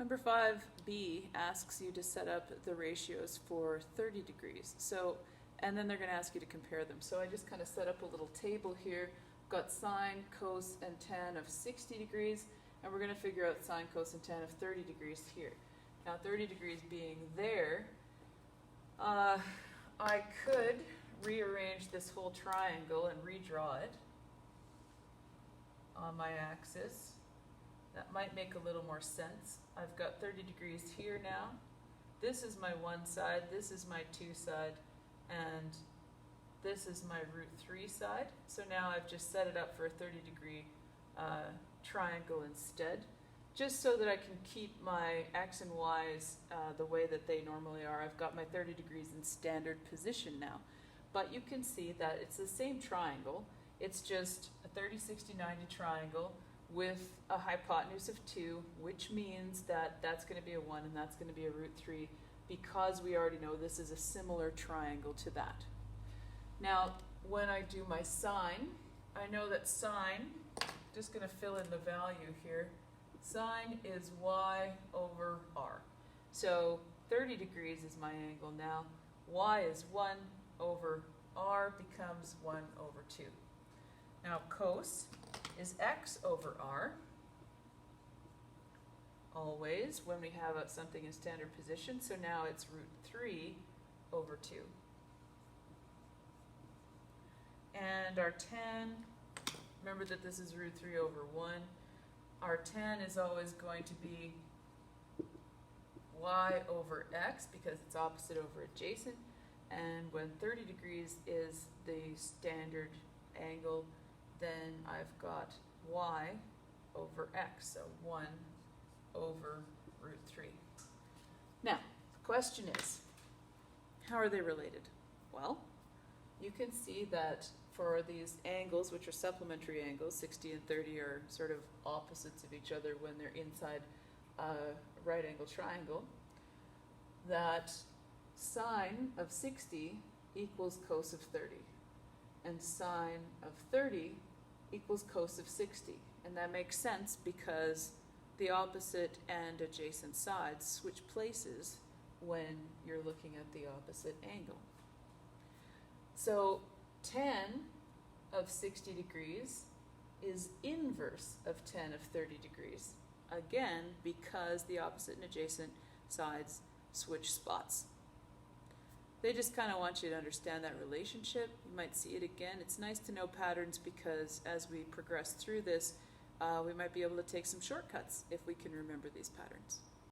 Number 5B asks you to set up the ratios for 30 degrees. So, and then they're going to ask you to compare them. So I just kind of set up a little table here. Got sine, cos, and tan of 60 degrees, and we're going to figure out sine, cos, and tan of 30 degrees here. Now 30 degrees being there, I could rearrange this whole triangle and redraw it on my axis. That might make a little more sense. I've got 30 degrees here now. This is my one side, this is my two side, and this is my root 3 side. So now I've just set it up for a 30-degree triangle instead, just so that I can keep my x and y's the way that they normally are. I've got my 30 degrees in standard position now. But you can see that it's the same triangle. It's just a 30, 60, 90 triangle with a hypotenuse of 2, which means that that's going to be a 1 and that's going to be a root 3, because we already know this is a similar triangle to that. Now, when I do my sine, I know that sine, just going to fill in the value here, sine is y over r. So 30 degrees is my angle now. Y is 1 over r becomes 1 over 2. Now cos is x over r, always when we have something in standard position. So now it's root 3 over 2. And our tan, remember that this is root 3 over 1. Our tan is always going to be y over x because it's opposite over adjacent. And when 30 degrees is the standard angle, then I've got y over x, so 1 over root 3. Now, the question is, how are they related? Well, you can see that for these angles, which are supplementary angles, 60 and 30 are sort of opposites of each other when they're inside a right angle triangle, that sine of 60 equals cos of 30, and sine of 30 equals cos of 60. And that makes sense because the opposite and adjacent sides switch places when you're looking at the opposite angle. So tan of 60 degrees is inverse of tan of 30 degrees, again because the opposite and adjacent sides switch spots. They just kind of want you to understand that relationship. You might see it again. It's nice to know patterns because as we progress through this, we might be able to take some shortcuts if we can remember these patterns.